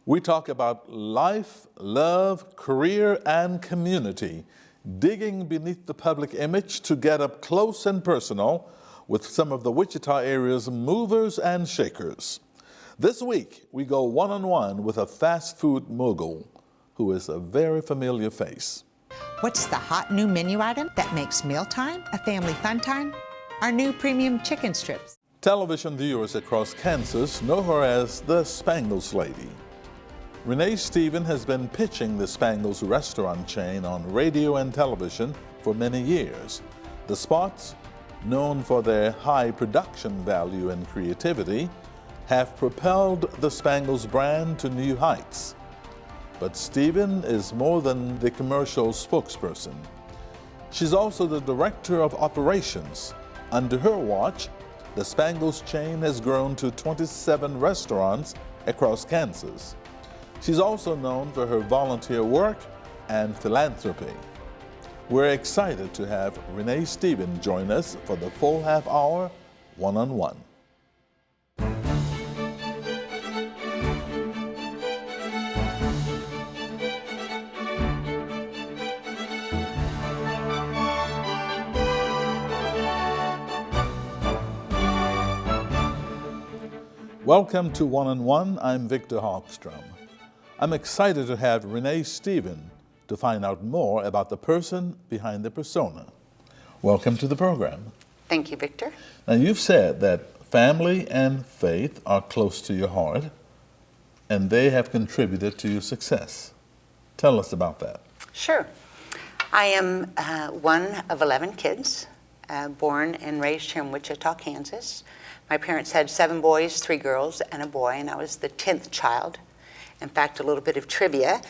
We talk about life, love, career, and community, digging beneath the public image to get up close and personal with some of the Wichita area's movers and shakers. This week, we go one-on-one with a fast food mogul who is a very familiar face. What's the hot new menu item that makes mealtime a family fun time? Our new premium chicken strips. Television viewers across Kansas know her as the Spangles lady. Rene Steven has been pitching the Spangles restaurant chain on radio and television for many years. The spots, known for their high production value and creativity, have propelled the Spangles brand to new heights. But Steven is more than the commercial spokesperson. She's also the director of operations. Under her watch, the Spangles chain has grown to 27 restaurants across Kansas. She's also known for her volunteer work and philanthropy. We're excited to have Rene Steven join us for the full half hour one-on-one. Welcome to One-on-One. I'm Victor Hogstrom. I'm excited to have Rene Steven to find out more about the person behind the persona. Welcome to the program. Thank you, Victor. Now, you've said that family and faith are close to your heart, and they have contributed to your success. Tell us about that. Sure. I am one of 11 kids, born and raised here in Wichita, Kansas. My parents had 7 boys, 3 girls, and a boy, and I was the 10th child. In fact, a little bit of trivia,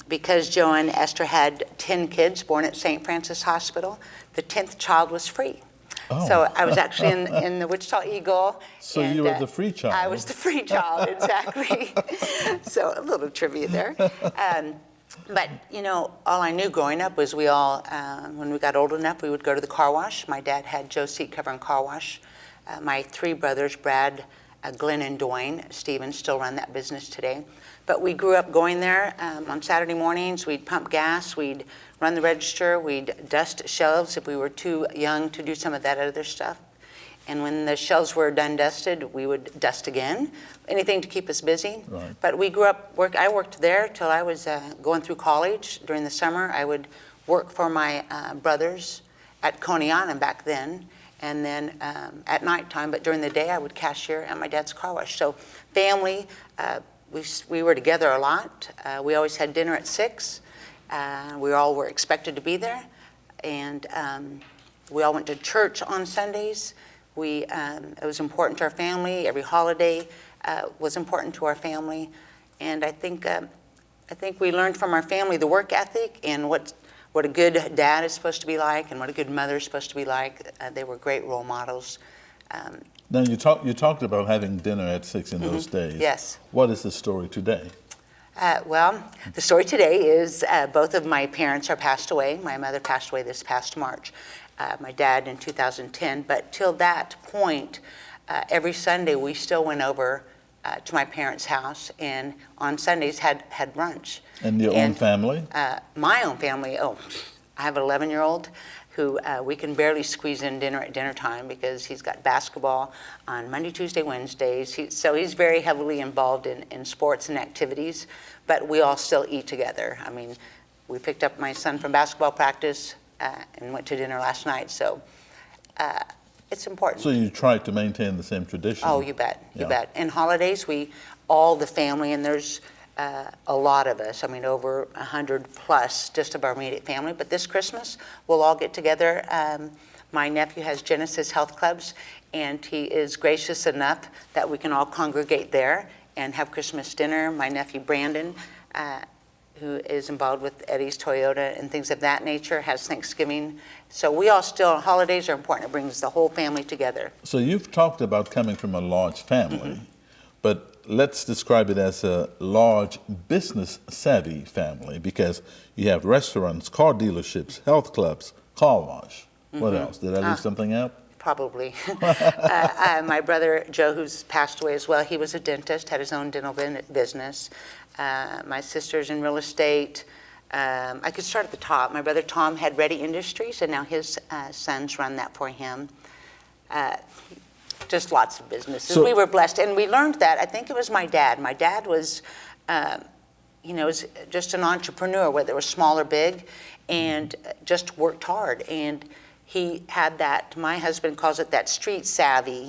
because Joe and Esther had 10 kids born at St. Francis Hospital, the 10th child was free. Oh. So I was actually in the Wichita Eagle. So you were the free child. I was the free child, exactly. So a little trivia there. But, you know, all I knew growing up was we all, when we got old enough, we would go to the car wash. My dad had Joe's Seat Cover and Car Wash. My 3 brothers, Brad, Glenn and Dwayne Stevens, still run that business today. But we grew up going there on Saturday mornings. We'd pump gas, we'd run the register, we'd dust shelves if we were too young to do some of that other stuff. And when the shelves were done dusted, we would dust again, anything to keep us busy. Right. But we grew up, I worked there till I was going through college. During the summer, I would work for my brothers at Coney Island back then. And then at nighttime, but during the day, I would cashier at my dad's car wash. So family, we were together a lot. We always had dinner at 6. We all were expected to be there. And we all went to church on Sundays. It was important to our family. Every holiday was important to our family. And I think we learned from our family the work ethic and what a good dad is supposed to be like and what a good mother is supposed to be like. They were great role models. Now, you talked about having dinner at 6 in those days. Yes. What is the story today? Well, the story today is both of my parents are passed away. My mother passed away this past March. My dad in 2010. But till that point, every Sunday we still went over to my parents' house, and on Sundays had brunch. And your own family? My own family. Oh, I have an 11-year-old who we can barely squeeze in dinner at dinner time because he's got basketball on Monday, Tuesday, Wednesdays. So he's very heavily involved in sports and activities, but we all still eat together. I mean, we picked up my son from basketball practice and went to dinner last night, so it's important. So you try to maintain the same tradition? Oh, you bet, you bet. And holidays, all the family, and there's a lot of us, I mean, over 100 plus just of our immediate family. But this Christmas, we'll all get together. My nephew has Genesis Health Clubs, and he is gracious enough that we can all congregate there and have Christmas dinner. My nephew Brandon, who is involved with Eddie's Toyota and things of that nature, has Thanksgiving. So we all still, holidays are important. It brings the whole family together. So you've talked about coming from a large family, but let's describe it as a large business-savvy family because you have restaurants, car dealerships, health clubs, car wash. What else? Did I leave something out? Probably. My brother Joe, who's passed away as well, he was a dentist, had his own dental business. My sister's in real estate. I could start at the top. My brother Tom had Ready Industries, and now his sons run that for him. Just lots of businesses. So, we were blessed, and we learned that. I think it was my dad. My dad was, was just an entrepreneur, whether it was small or big, and just worked hard. And he had that, my husband calls it that street savvy,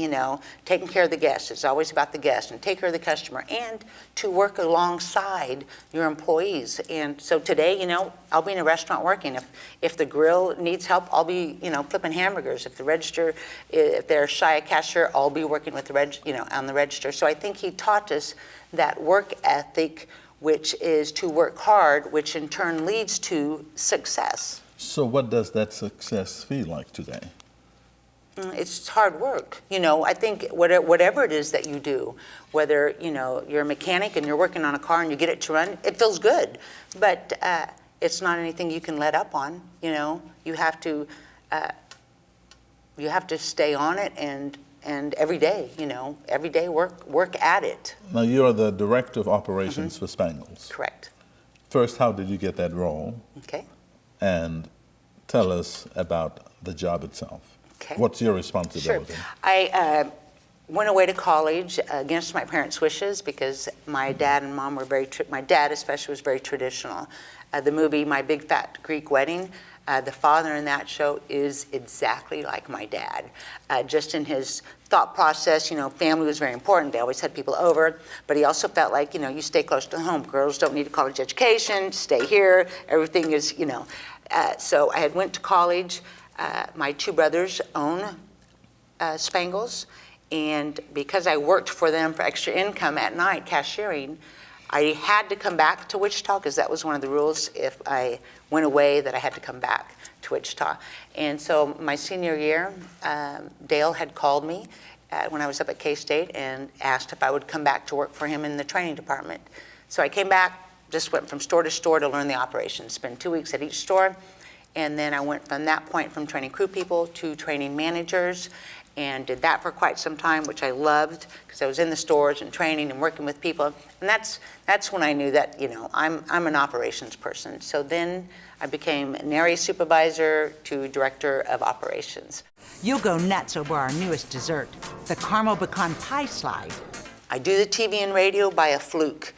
taking care of the guests. It's always about the guest and take care of the customer and to work alongside your employees. And so today, I'll be in a restaurant working. If the grill needs help, I'll be, flipping hamburgers. If the register, if they're shy a cashier, I'll be working with the on the register. So I think he taught us that work ethic, which is to work hard, which in turn leads to success. So what does that success feel like today? It's hard work. I think whatever it is that you do, whether, you're a mechanic and you're working on a car and you get it to run, it feels good. But it's not anything you can let up on. You have to stay on it and every day, every day work at it. Now you're the director of operations for Spangles. Correct. First, how did you get that role? Okay. And tell us about the job itself. Okay. What's your responsibility? Sure. I went away to college against my parents' wishes because my dad and mom were my dad especially was very traditional. The movie My Big Fat Greek Wedding, the father in that show is exactly like my dad. Just in his thought process, family was very important. They always had people over, but he also felt like, you stay close to home. Girls don't need a college education, stay here. Everything is, So I had went to college. My two brothers own Spangles, and because I worked for them for extra income at night, cashiering, I had to come back to Wichita because that was one of the rules. If I went away, that I had to come back to Wichita. And so my senior year, Dale had called me when I was up at K-State and asked if I would come back to work for him in the training department. So I came back, just went from store to store to learn the operations, spent 2 weeks at each store. And then I went from that point from training crew people to training managers, and did that for quite some time, which I loved because I was in the stores and training and working with people. And that's when I knew that, I'm an operations person. So then I became an area supervisor to director of operations. You'll go nuts over our newest dessert, the caramel pecan pie slide. I do the TV and radio by a fluke.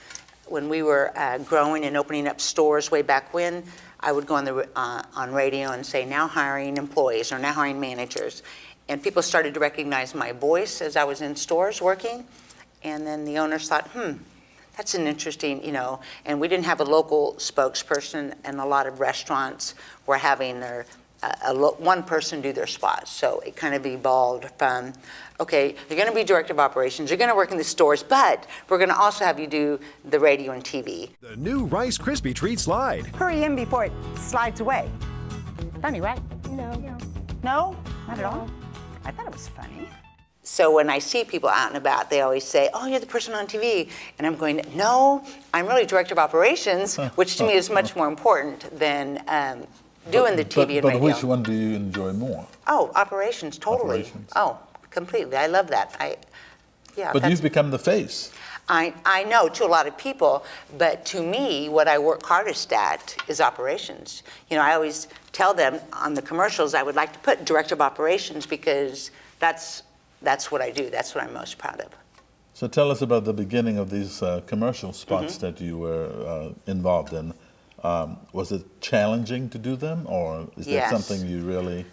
When we were growing and opening up stores way back when, I would go on radio and say, now hiring employees or now hiring managers. And people started to recognize my voice as I was in stores working. And then the owners thought, that's an interesting, and we didn't have a local spokesperson, and a lot of restaurants were having their one person do their spots. So it kind of evolved from, okay, you're going to be director of operations, you're going to work in the stores, but we're going to also have you do the radio and TV. The new Rice Krispie Treat Slide. Hurry in before it slides away. Funny, right? No. No? Not at all? I thought it was funny. So when I see people out and about, they always say, oh, you're the person on TV. And I'm going, no, I'm really director of operations, which to me is much more important than doing the TV and radio. But which one do you enjoy more? Oh, operations, totally. Operations. Oh, completely. I love that. But you've become the face. I know to a lot of people, but to me, what I work hardest at is operations. I always tell them on the commercials I would like to put director of operations because that's what I do. That's what I'm most proud of. So tell us about the beginning of these commercial spots that you were involved in. Was it challenging to do them, or is that something you really...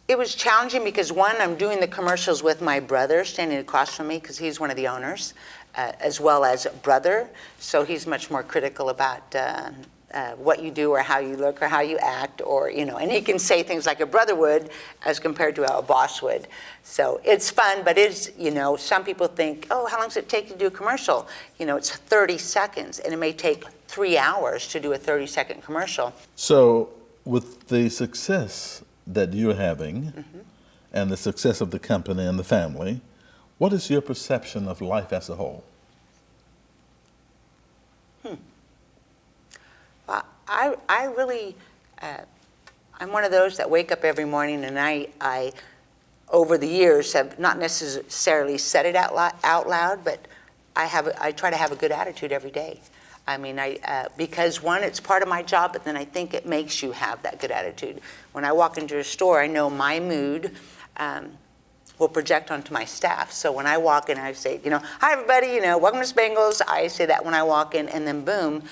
It was challenging because, one, I'm doing the commercials with my brother standing across from me because he's one of the owners, as well as brother. So he's much more critical about what you do or how you look or how you act, or, and he can say things like a brother would as compared to how a boss would. So it's fun, but it's, some people think, oh, how long does it take to do a commercial? It's 30 seconds, and it may take 3 hours to do a 30-second commercial. So with the success that you're having and the success of the company and the family, what is your perception of life as a whole? I'm one of those that wake up every morning, and I over the years have not necessarily said it out loud, but I try to have a good attitude every day. I mean, because one, it's part of my job, but then I think it makes you have that good attitude. When I walk into a store, I know my mood will project onto my staff. So when I walk in, I say, hi everybody, welcome to Spangles. I say that when I walk in, and then boom,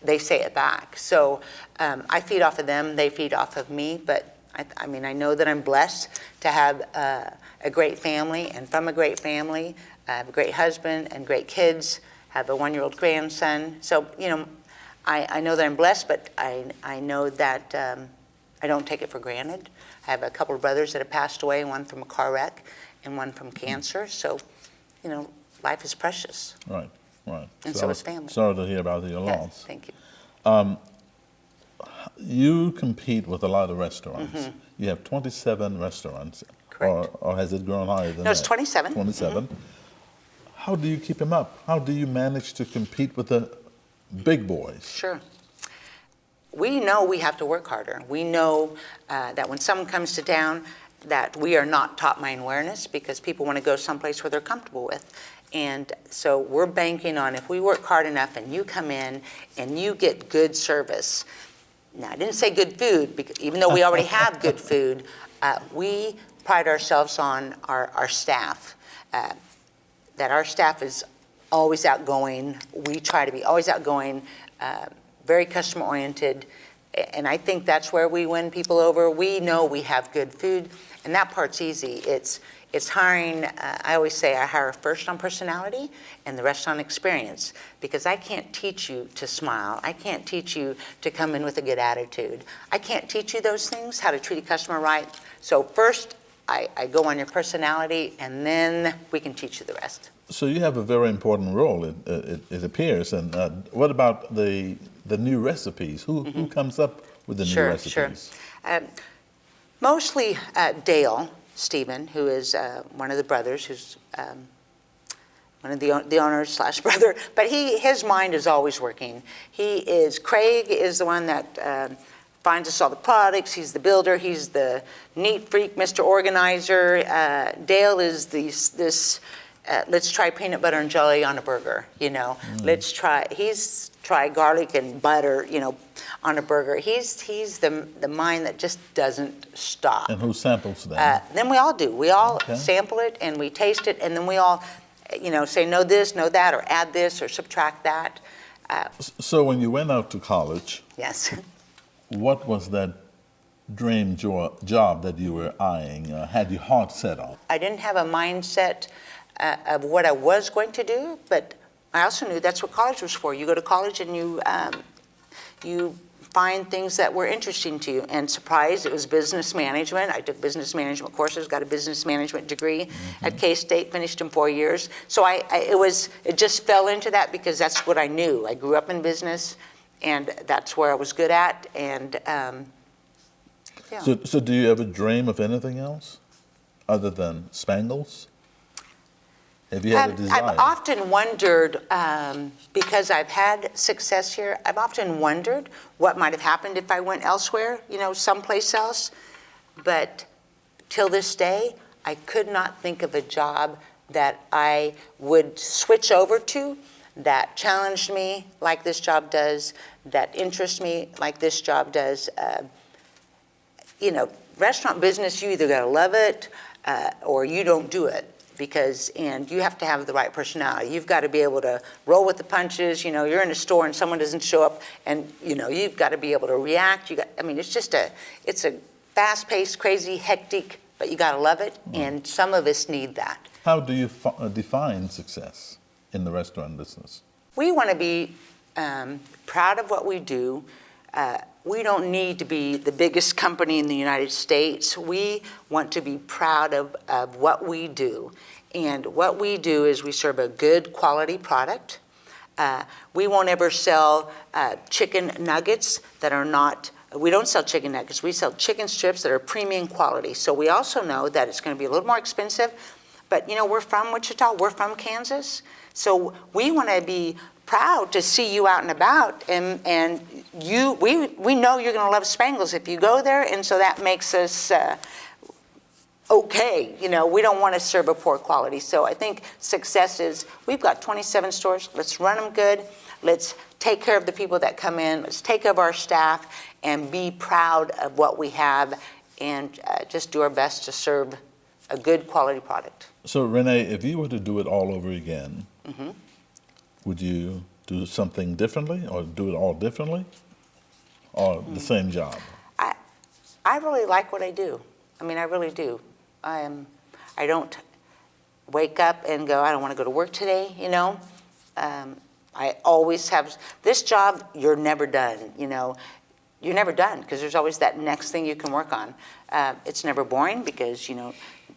they say it back. So I feed off of them, they feed off of me, but I mean, I know that I'm blessed to have a great family, and from a great family, I have a great husband and great kids, have a 1-year-old grandson. So, I know that I'm blessed, but I know that I don't take it for granted. I have a couple of brothers that have passed away, one from a car wreck and one from cancer. So, life is precious. Right, right. And so is family. Sorry to hear about your loss. Yes, thank you. You compete with a lot of restaurants. Mm-hmm. You have 27 restaurants. Correct. Or has it grown higher than that? No, it's 27. 27. Mm-hmm. How do you keep them up? How do you manage to compete with the big boys? Sure. We know we have to work harder. We know that when someone comes to town, that we are not top mind awareness, because people want to go someplace where they're comfortable with. And so we're banking on, if we work hard enough and you come in and you get good service. Now, I didn't say good food, because even though we already have good food, we pride ourselves on our staff. That our staff is always outgoing. We try to be always outgoing, very customer oriented, and I think that's where we win people over. We know we have good food, and that part's easy. It's hiring. I always say I hire first on personality and the rest on experience, because I can't teach you to smile. I can't teach you to come in with a good attitude. I can't teach you those things, how to treat a customer right. So first, I go on your personality, and then we can teach you the rest. So you have a very important role, it appears. And what about the new recipes? Who comes up with the new recipes? Sure. Mostly Dale Steven, who is one of the brothers, who's one of the owners / brother. But his mind is always working. Craig is the one that finds us all the products. He's the builder. He's the neat freak, Mr. Organizer. Dale is this let's try peanut butter and jelly on a burger, Let's try, he's tried garlic and butter, on a burger. He's the mind that just doesn't stop. And who samples that? Then we all do. We all sample it, and we taste it, and then we all, say no this, no that, or add this, or subtract that. So when you went out to college, Yes. what was that dream job that you were eyeing, had your heart set on? I didn't have a mindset of what I was going to do, but I also knew that's what college was for. You go to college and you find things that were interesting to you. And surprise, it was business management. I took business management courses, got a business management degree at K-State, finished in 4 years. So it just fell into that, because that's what I knew. I grew up in business, and that's where I was good at. And yeah. So do you ever dream of anything else other than Spangles? Have you had a desire? I've often wondered, because I've had success here, I've often wondered what might have happened if I went elsewhere, someplace else. But till this day, I could not think of a job that I would switch over to that challenged me like this job does, that interests me like this job does. Restaurant business, you either gotta love it or you don't do it. And you have to have the right personality. You've got to be able to roll with the punches. You're in a store and someone doesn't show up, and you've got to be able to react. It's a fast-paced, crazy, hectic, but you got to love it, and some of us need that. How do you define success in the restaurant business? We want to be proud of what we do. We don't need to be the biggest company in the United States. We want to be proud of what we do. And what we do is we serve a good quality product. We won't ever sell chicken nuggets that are not, we don't sell chicken nuggets. We sell chicken strips that are premium quality. So we also know that it's going to be a little more expensive. But we're from Wichita, we're from Kansas. So we want to be proud to see you out and about, and we know you're going to love Spangles if you go there, and so that makes us okay. You know, we don't want to serve a poor quality. So I think success is, we've got 27 stores. Let's run them good. Let's take care of the people that come in. Let's take care of our staff and be proud of what we have, and just do our best to serve a good quality product. So Rene, if you were to do it all over again, would you do something differently, or do it all differently, or the same job? I really like what I do. I mean, I really do. I don't wake up and go, I don't want to go to work today, you know. I always have this job. You're never done, you know. You're never done, because there's always that next thing you can work on. It's never boring, because, you know,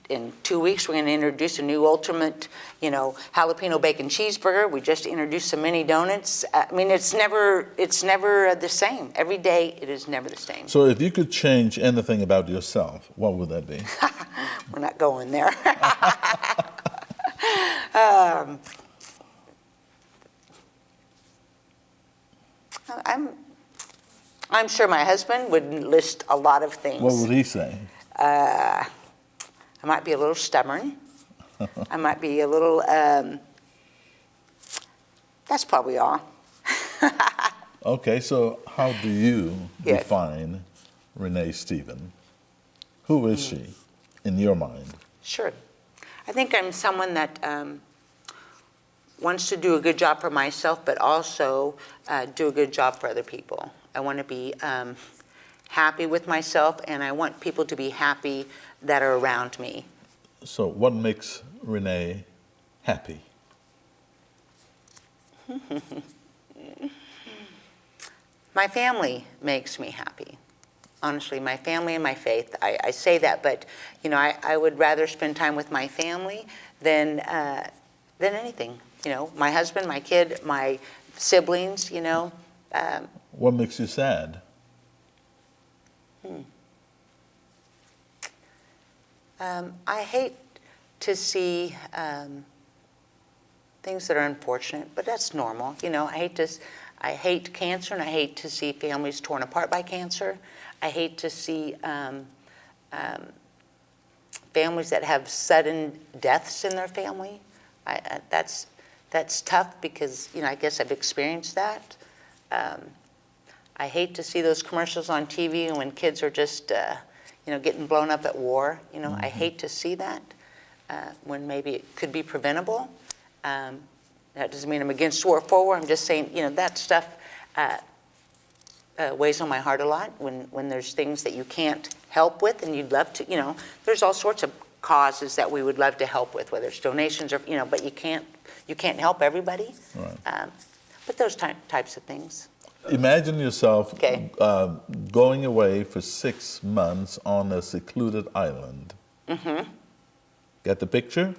in 2 weeks we're going to introduce a new ultimate, you know, jalapeno bacon cheeseburger. We just introduced some mini donuts. I mean, it's never the same. Every day it is never the same. So if you could change anything about yourself, what would that be? We're not going there. I'm sure my husband would list a lot of things. What would he say? I might be a little stubborn. I might be a little, that's probably all. Okay, so how do you Yes. define Rene Steven? Who is she in your mind? Sure. I think I'm someone that wants to do a good job for myself, but also do a good job for other people. I want to be happy with myself, and I want people to be happy that are around me. So what makes Rene happy? My family makes me happy. Honestly, my family and my faith. I say that, but you know, I would rather spend time with my family than anything. You know, my husband, my kid, my siblings. You know. What makes you sad? I hate to see things that are unfortunate, but that's normal. You know, I hate cancer, and I hate to see families torn apart by cancer. I hate to see families that have sudden deaths in their family. That's tough, because, you know, I guess I've experienced that. I hate to see those commercials on TV when kids are just, you know, getting blown up at war. You know, I hate to see that when maybe it could be preventable. That doesn't mean I'm against war for war. I'm just saying, you know, that stuff weighs on my heart a lot when there's things that you can't help with, and you'd love to, you know, there's all sorts of causes that we would love to help with, whether it's donations or, you know, but you can't help everybody. Right. But those types of things. Imagine yourself Okay. Going away for 6 months on a secluded island. Got the picture?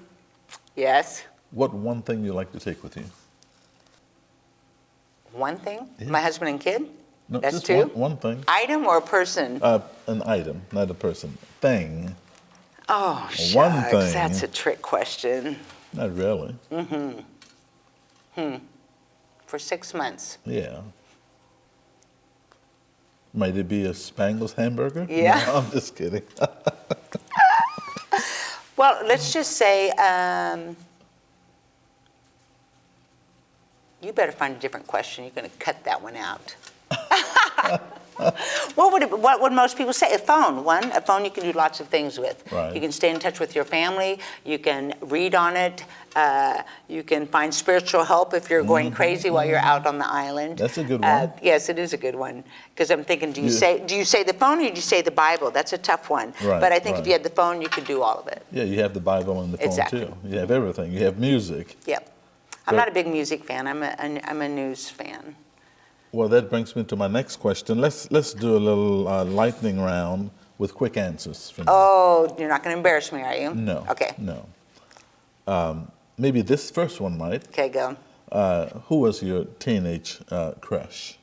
Yes. What one thing you like to take with you? One thing? Yeah. My husband and kid? No, That's just two? one thing. Item or a person? An item, not a person. Thing. Oh, shucks, one thing. That's a trick question. Not really. For 6 months. Yeah. Might it be a Spangles hamburger? Yeah. No, I'm just kidding. Well, let's just say, you better find a different question. You're going to cut that one out. What would most people say? A phone. A phone you can do lots of things with. Right. You can stay in touch with your family. You can read on it. You can find spiritual help if you're going crazy while you're out on the island. That's a good one. Yes, it is a good one. Because I'm thinking, do you say the phone, or do you say the Bible? That's a tough one. Right, But I think right. if you had the phone, you could do all of it. Yeah, you have the Bible and the phone Exactly. too. You have everything. You have music. Yep. I'm not a big music fan. I'm a news fan. Well, that brings me to my next question. Let's do a little lightning round with quick answers from you. Oh, you're not going to embarrass me, are you? No. Okay. No. Maybe this first one might. Okay, go. Who was your teenage crush?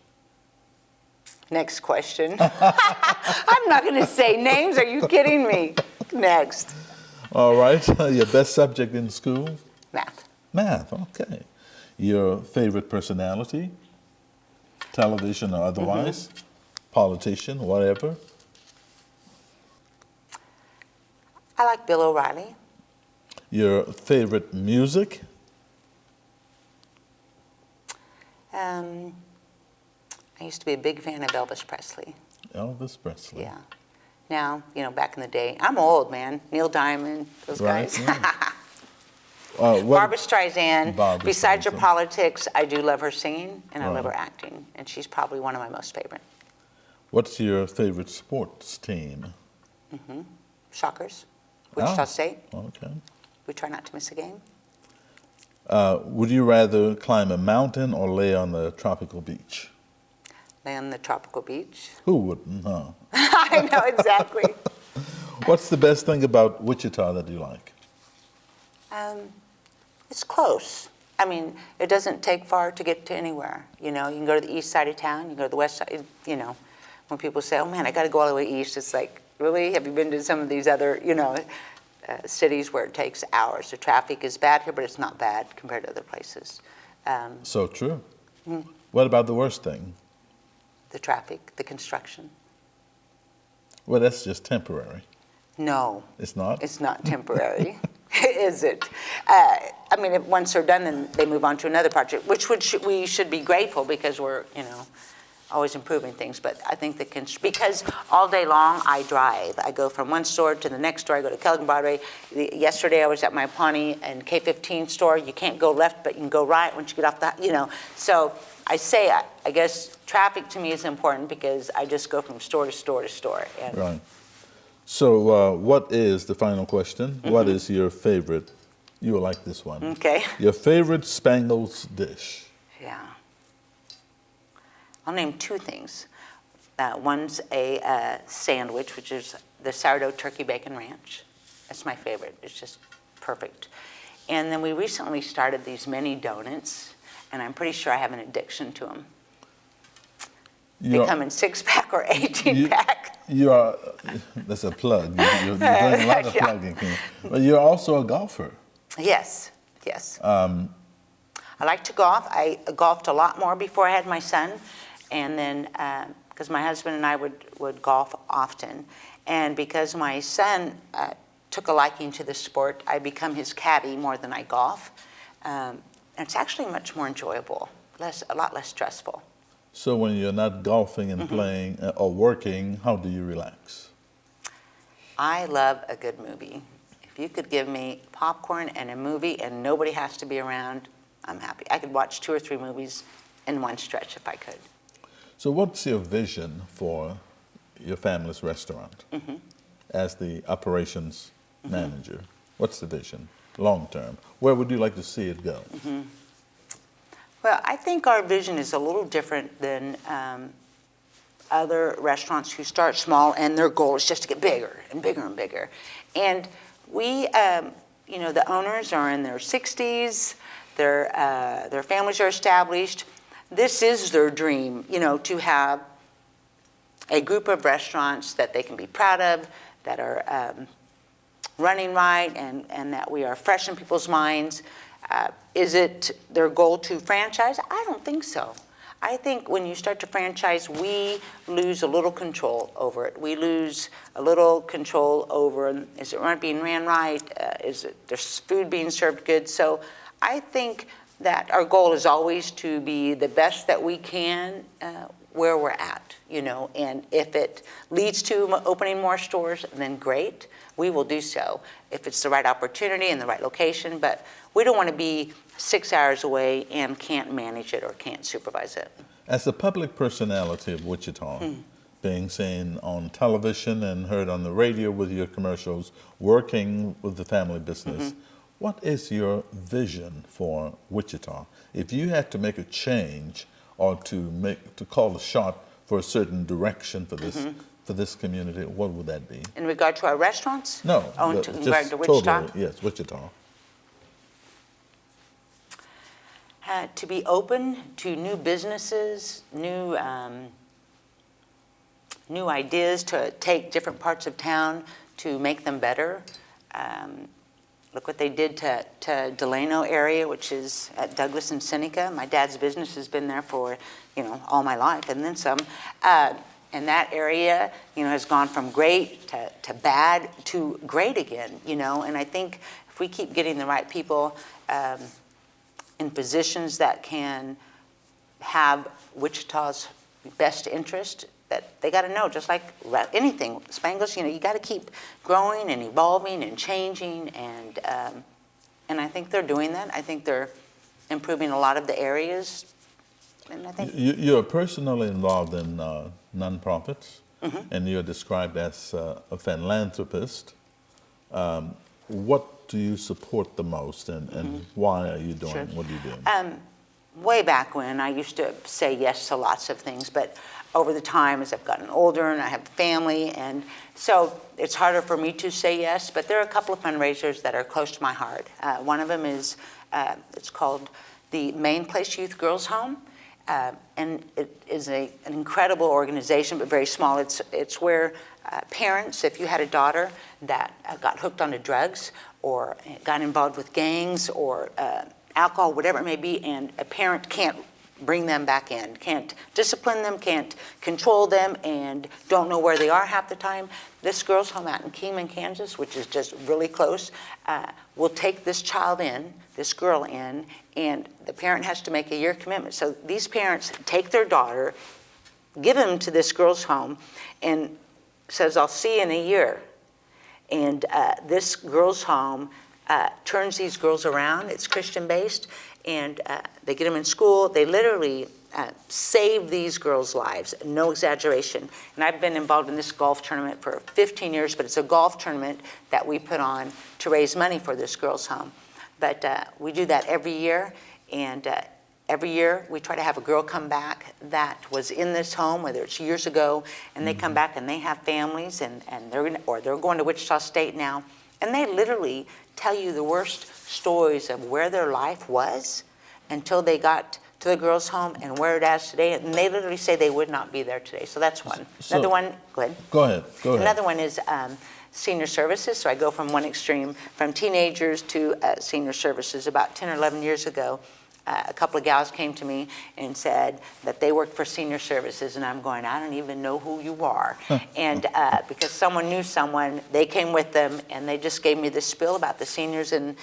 Next question. I'm not going to say names. Are you kidding me? Next. All right. Your best subject in school? Math. Math. Okay. Your favorite personality, television or otherwise, politician, whatever. I like Bill O'Reilly. Your favorite music. I used to be a big fan of Elvis Presley. Elvis Presley. Yeah. Now, back in the day, I'm old, man. Neil Diamond, those guys. Yeah. Barbra Streisand. Barbra Besides her Streisand. politics, I do love her singing, and I love her Right. acting, and she's probably one of my most favorite. What's your favorite sports team? Shockers, Wichita State. Okay. We try not to miss a game. Would you rather climb a mountain or lay on the tropical beach? Lay on the tropical beach. Who wouldn't, huh? I know, exactly. What's the best thing about Wichita that you like? It's close. I mean, it doesn't take far to get to anywhere. You can go to the east side of town, you can go to the west side. When people say, oh man, I got to go all the way east, it's like, really? Have you been to some of these other, cities where it takes hours? The traffic is bad here, but it's not bad compared to other places. So true. What about the worst thing? The traffic, the construction. Well, that's just temporary. No. It's not? It's not temporary. Is it? Once they're done, then they move on to another project, which we should be grateful because we're, always improving things. But I think because all day long I drive. I go from one store to the next store. I go to Kelligan Broadway. Yesterday I was at my Pawnee and K15 store. You can't go left, but you can go right once you get off the, So I say, I guess traffic to me is important because I just go from store to store to store. And Right. So what is, the final question, what is your favorite, you will like this one. Okay. Your favorite Spangles dish? Yeah. I'll name two things. One's a sandwich, which is the sourdough turkey bacon ranch. That's my favorite. It's just perfect. And then we recently started these mini donuts, and I'm pretty sure I have an addiction to them. They come in 6-pack or 18-pack. That's a plug. You're doing a lot of plugging here. But you're also a golfer. Yes. I like to golf. I golfed a lot more before I had my son. And then, because my husband and I would golf often. And because my son took a liking to the sport, I become his caddy more than I golf. And it's actually much more enjoyable, a lot less stressful. So when you're not golfing and playing or working, how do you relax? I love a good movie. If you could give me popcorn and a movie and nobody has to be around, I'm happy. I could watch 2 or 3 movies in one stretch if I could. So what's your vision for your family's restaurant as the operations manager? What's the vision, long term? Where would you like to see it go? Well, I think our vision is a little different than other restaurants who start small and their goal is just to get bigger and bigger and bigger. And we, the owners are in their 60s, their families are established. This is their dream, to have a group of restaurants that they can be proud of, that are running right, and that we are fresh in people's minds. Is it their goal to franchise? I don't think so. I think when you start to franchise, we lose a little control over it. We lose a little control over, is it being ran right? Is there's food being served good? So I think that our goal is always to be the best that we can where we're at, and if it leads to opening more stores, then great, we will do so if it's the right opportunity and the right location, but we don't want to be 6 hours away and can't manage it or can't supervise it. As a public personality of Wichita, being seen on television and heard on the radio with your commercials, working with the family business, what is your vision for Wichita? If you had to make a change or to call a shot for a certain direction for this community, what would that be? In regard to our restaurants? No, in regard to Wichita? Totally, yes, Wichita. To be open to new businesses, new ideas, to take different parts of town to make them better. look what they did to Delano area, which is at Douglas and Seneca. My dad's business has been there for, all my life, and then some. And that area, has gone from great to bad to great again, And I think if we keep getting the right people in positions that can have Wichita's best interest, that they got to know, just like anything, Spangles, you got to keep growing and evolving and changing, and I think they're doing that. I think they're improving a lot of the areas, and I think you're personally involved in nonprofits, and you're described as a philanthropist. What do you support the most, and why are you doing what you're doing? Way back when, I used to say yes to lots of things, but over the time, as I've gotten older and I have a family, and so it's harder for me to say yes, but there are a couple of fundraisers that are close to my heart. One of them is, it's called the Main Place Youth Girls Home, and it is an incredible organization, but very small. It's where parents, if you had a daughter that got hooked onto drugs or got involved with gangs or alcohol, whatever it may be, and a parent can't bring them back in, can't discipline them, can't control them, and don't know where they are half the time. This girls' home out in Kingman, Kansas, which is just really close, will take this child in, this girl in, and the parent has to make a year commitment. So these parents take their daughter, give them to this girls' home, and says, I'll see you in a year. And this girls' home turns these girls around. It's Christian-based, and they get them in school. They literally save these girls' lives, no exaggeration. And I've been involved in this golf tournament for 15 years, but it's a golf tournament that we put on to raise money for this girls' home. But we do that every year, and every year we try to have a girl come back that was in this home, whether it's years ago, and they come back and they have families, and they're going to Wichita State now, and they literally tell you the worst stories of where their life was until they got to the girls' home and where it is today, and they literally say they would not be there today. So that's one. Another one, go ahead. Go ahead. Another one is senior services. So I go from one extreme, from teenagers to senior services. About 10 or 11 years ago, a couple of gals came to me and said that they worked for senior services, and I'm going, I don't even know who you are. And because someone knew someone, they came with them, and they just gave me this spiel about the seniors in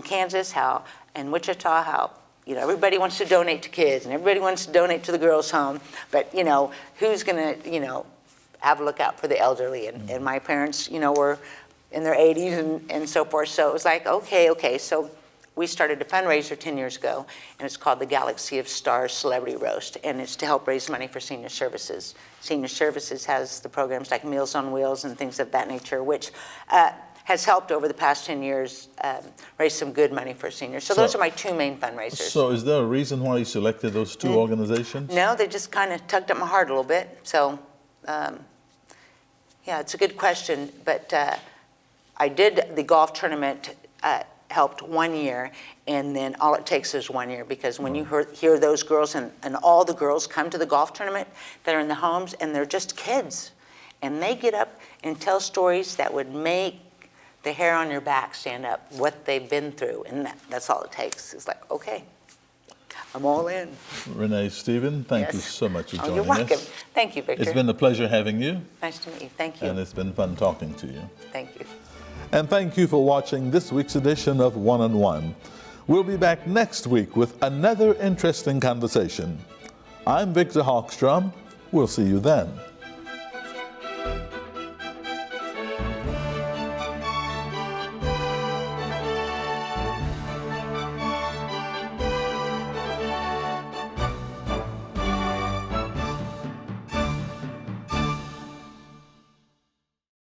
Kansas, how in Wichita, how everybody wants to donate to kids, and everybody wants to donate to the girls' home, but who's gonna have a look out for the elderly? And my parents were in their 80s and so forth. So it was like, okay. So we started a fundraiser 10 years ago, and it's called the Galaxy of Stars Celebrity Roast, and it's to help raise money for senior services. Senior services has the programs like Meals on Wheels and things of that nature, which has helped over the past 10 years raise some good money for seniors. So those are my two main fundraisers. So is there a reason why you selected those two organizations? No, they just kind of tugged at my heart a little bit. So, yeah, it's a good question, but I did the golf tournament, helped 1 year, and then all it takes is 1 year, because when you hear those girls, and all the girls come to the golf tournament that are in the homes, and they're just kids, and they get up and tell stories that would make the hair on your back stand up, what they've been through, and that's all it takes. It's like, okay, I'm all in. Rene Steven, thank you so much for joining us. You're welcome. Thank you, Victor. It's been a pleasure having you. Nice to meet you. Thank you. And it's been fun talking to you. Thank you. And thank you for watching this week's edition of One on One. We'll be back next week with another interesting conversation. I'm Victor Hogstrom. We'll see you then.